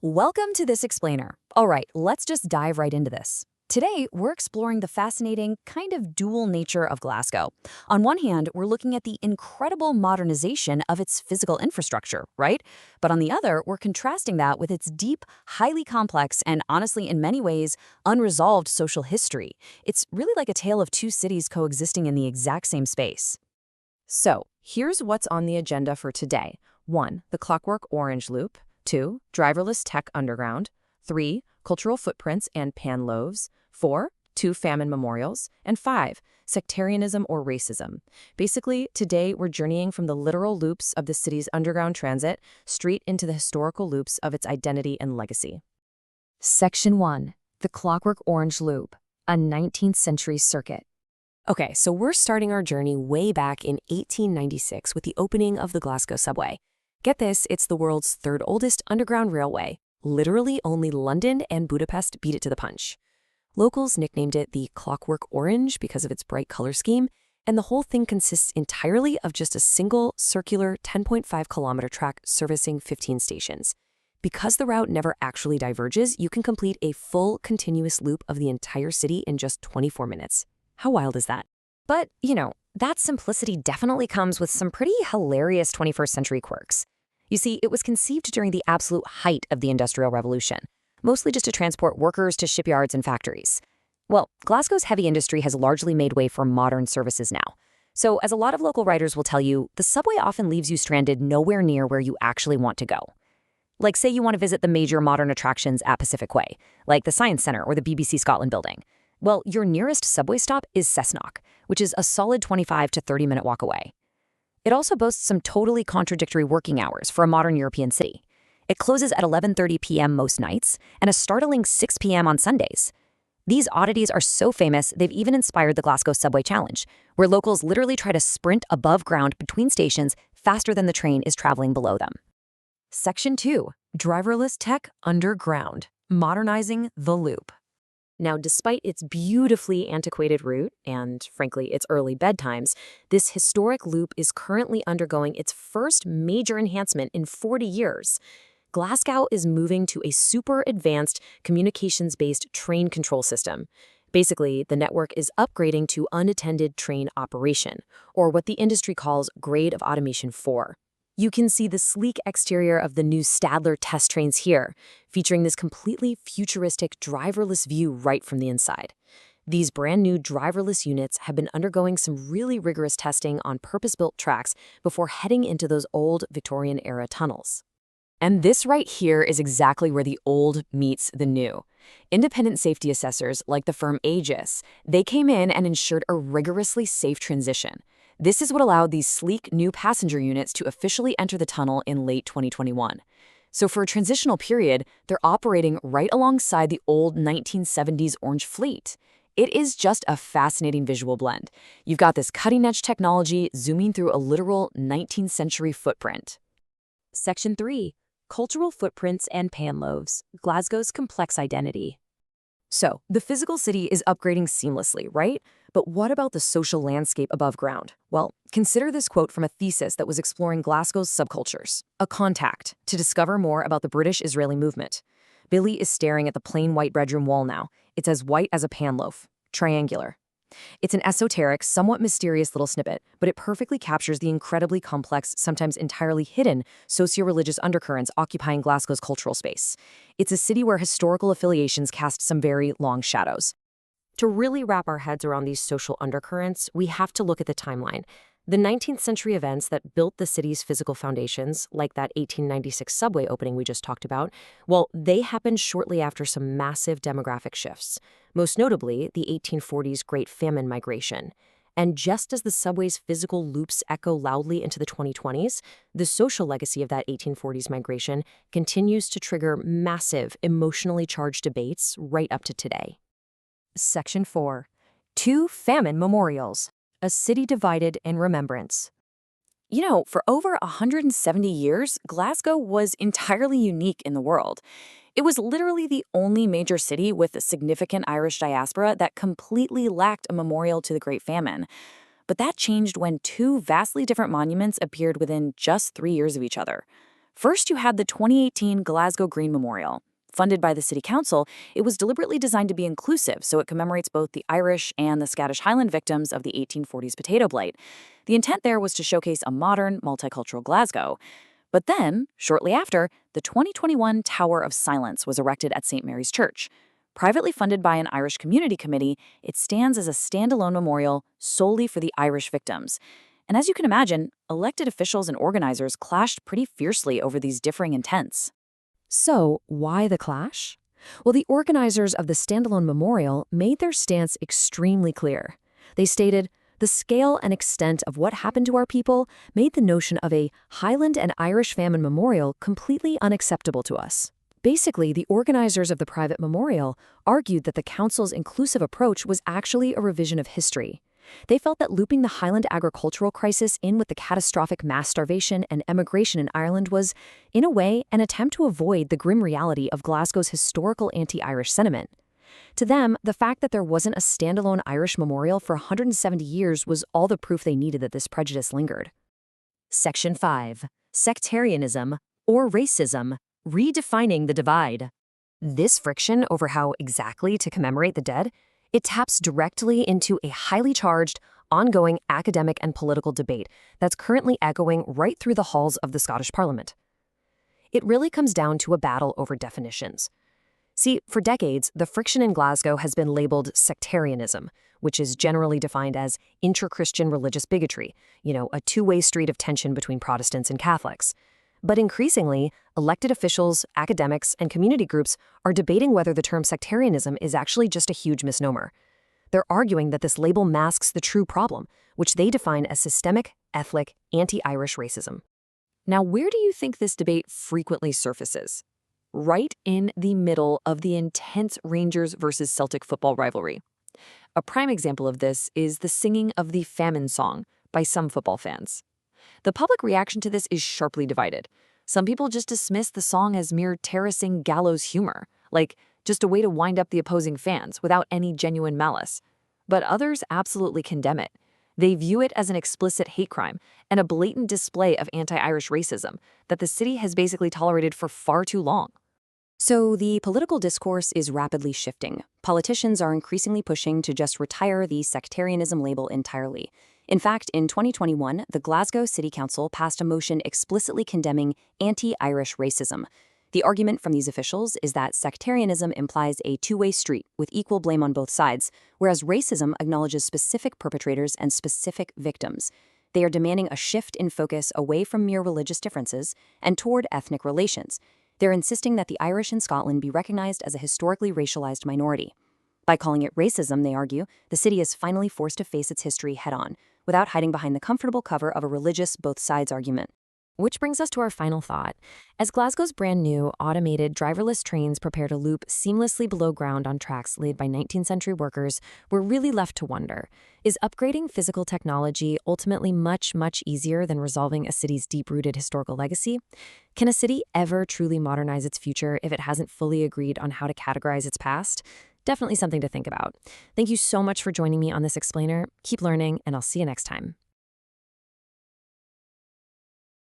Welcome to This Explainer. All right, let's just dive right into this. Today, we're exploring the fascinating, kind of dual nature of Glasgow. On one hand, we're looking at the incredible modernization of its physical infrastructure, right? But on the other, we're contrasting that with its deep, highly complex, and honestly, in many ways, unresolved social history. It's really like a tale of two cities coexisting in the exact same space. So, here's what's on the agenda for today. 1. The Clockwork Orange Loop. 2. Driverless tech underground. 3. Cultural footprints and pan loaves. 4. Two famine memorials. And 5. Sectarianism or racism. Basically, today we're journeying from the literal loops of the city's underground transit straight into the historical loops of its identity and legacy. Section 1. The Clockwork Orange Loop, a 19th century circuit. Okay, so we're starting our journey way back in 1896 with the opening of the Glasgow Subway. Get this, it's the world's third oldest underground railway. Literally only London and Budapest beat it to the punch. Locals nicknamed it the Clockwork Orange because of its bright color scheme, and the whole thing consists entirely of just a single, circular 10.5-kilometer track servicing 15 stations. Because the route never actually diverges, you can complete a full, continuous loop of the entire city in just 24 minutes. How wild is that? But, that simplicity definitely comes with some pretty hilarious 21st century quirks. You see, it was conceived during the absolute height of the Industrial Revolution, mostly just to transport workers to shipyards and factories. Well, Glasgow's heavy industry has largely made way for modern services now. So, as a lot of local writers will tell you, the subway often leaves you stranded nowhere near where you actually want to go. Like, say you want to visit the major modern attractions at Pacific Way, like the Science Centre or the BBC Scotland building. Well, your nearest subway stop is Cessnock, which is a solid 25 to 30-minute walk away. It also boasts some totally contradictory working hours for a modern European city. It closes at 11:30 p.m. most nights and a startling 6 p.m. on Sundays. These oddities are so famous, they've even inspired the Glasgow Subway Challenge, where locals literally try to sprint above ground between stations faster than the train is traveling below them. Section 2. Driverless tech underground. Modernizing the loop. Now, despite its beautifully antiquated route and, frankly, its early bedtimes, this historic loop is currently undergoing its first major enhancement in 40 years. Glasgow is moving to a super advanced communications-based train control system. Basically, the network is upgrading to unattended train operation, or what the industry calls grade of automation 4. You can see the sleek exterior of the new Stadler test trains here, featuring this completely futuristic driverless view right from the inside. These brand new driverless units have been undergoing some really rigorous testing on purpose-built tracks before heading into those old Victorian-era tunnels. And this right here is exactly where the old meets the new. Independent safety assessors, like the firm Aegis, they came in and ensured a rigorously safe transition. This is what allowed these sleek new passenger units to officially enter the tunnel in late 2021. So for a transitional period, they're operating right alongside the old 1970s orange fleet. It is just a fascinating visual blend. You've got this cutting-edge technology zooming through a literal 19th century footprint. Section 3. Cultural footprints and pan loaves. Glasgow's complex identity. So, the physical city is upgrading seamlessly, right? But what about the social landscape above ground? Well, consider this quote from a thesis that was exploring Glasgow's subcultures, a contact, to discover more about the British-Israeli movement. Billy is staring at the plain white bedroom wall now. It's as white as a pan loaf, triangular. It's an esoteric, somewhat mysterious little snippet, but it perfectly captures the incredibly complex, sometimes entirely hidden, socio-religious undercurrents occupying Glasgow's cultural space. It's a city where historical affiliations cast some very long shadows. To really wrap our heads around these social undercurrents, we have to look at the timeline. The 19th century events that built the city's physical foundations, like that 1896 subway opening we just talked about, well, they happened shortly after some massive demographic shifts, most notably the 1840s Great Famine migration. And just as the subway's physical loops echo loudly into the 2020s, the social legacy of that 1840s migration continues to trigger massive, emotionally charged debates right up to today. Section 4. Two famine memorials. A city divided in remembrance. For over 170 years, Glasgow was entirely unique in the world. It was literally the only major city with a significant Irish diaspora that completely lacked a memorial to the Great Famine. But that changed when two vastly different monuments appeared within just 3 years of each other. First, you had the 2018 Glasgow Green Memorial. Funded by the City Council, it was deliberately designed to be inclusive, so it commemorates both the Irish and the Scottish Highland victims of the 1840s potato blight. The intent there was to showcase a modern, multicultural Glasgow. But then, shortly after, the 2021 Tower of Silence was erected at St. Mary's Church. Privately funded by an Irish community committee, it stands as a standalone memorial solely for the Irish victims. And as you can imagine, elected officials and organizers clashed pretty fiercely over these differing intents. So, why the clash? Well, the organizers of the standalone memorial made their stance extremely clear. They stated, "The scale and extent of what happened to our people made the notion of a Highland and Irish famine memorial completely unacceptable to us." Basically, the organizers of the private memorial argued that the council's inclusive approach was actually a revision of history. They felt that looping the Highland agricultural crisis in with the catastrophic mass starvation and emigration in Ireland was, in a way, an attempt to avoid the grim reality of Glasgow's historical anti-Irish sentiment. To them, the fact that there wasn't a standalone Irish memorial for 170 years was all the proof they needed that this prejudice lingered. Section 5. Sectarianism, or racism, redefining the divide. This friction over how exactly to commemorate the dead, it taps directly into a highly charged, ongoing academic and political debate that's currently echoing right through the halls of the Scottish Parliament. It really comes down to a battle over definitions. See, for decades, the friction in Glasgow has been labeled sectarianism, which is generally defined as intra-Christian religious bigotry, a two-way street of tension between Protestants and Catholics. But increasingly, elected officials, academics, and community groups are debating whether the term sectarianism is actually just a huge misnomer. They're arguing that this label masks the true problem, which they define as systemic, ethnic, anti-Irish racism. Now, where do you think this debate frequently surfaces? Right in the middle of the intense Rangers versus Celtic football rivalry. A prime example of this is the singing of the famine song by some football fans. The public reaction to this is sharply divided. Some people just dismiss the song as mere terracing gallows humor, like just a way to wind up the opposing fans without any genuine malice. But others absolutely condemn it. They view it as an explicit hate crime and a blatant display of anti-Irish racism that the city has basically tolerated for far too long. So the political discourse is rapidly shifting. Politicians are increasingly pushing to just retire the sectarianism label entirely. In fact, in 2021, the Glasgow City Council passed a motion explicitly condemning anti-Irish racism. The argument from these officials is that sectarianism implies a two-way street with equal blame on both sides, whereas racism acknowledges specific perpetrators and specific victims. They are demanding a shift in focus away from mere religious differences and toward ethnic relations. They're insisting that the Irish in Scotland be recognized as a historically racialized minority. By calling it racism, they argue, the city is finally forced to face its history head-on, without hiding behind the comfortable cover of a religious both sides argument. Which brings us to our final thought. As Glasgow's brand new, automated, driverless trains prepare to loop seamlessly below ground on tracks laid by 19th century workers, we're really left to wonder, is upgrading physical technology ultimately much, much easier than resolving a city's deep-rooted historical legacy? Can a city ever truly modernize its future if it hasn't fully agreed on how to categorize its past? Definitely something to think about. Thank you so much for joining me on this explainer. Keep learning, and I'll see you next time.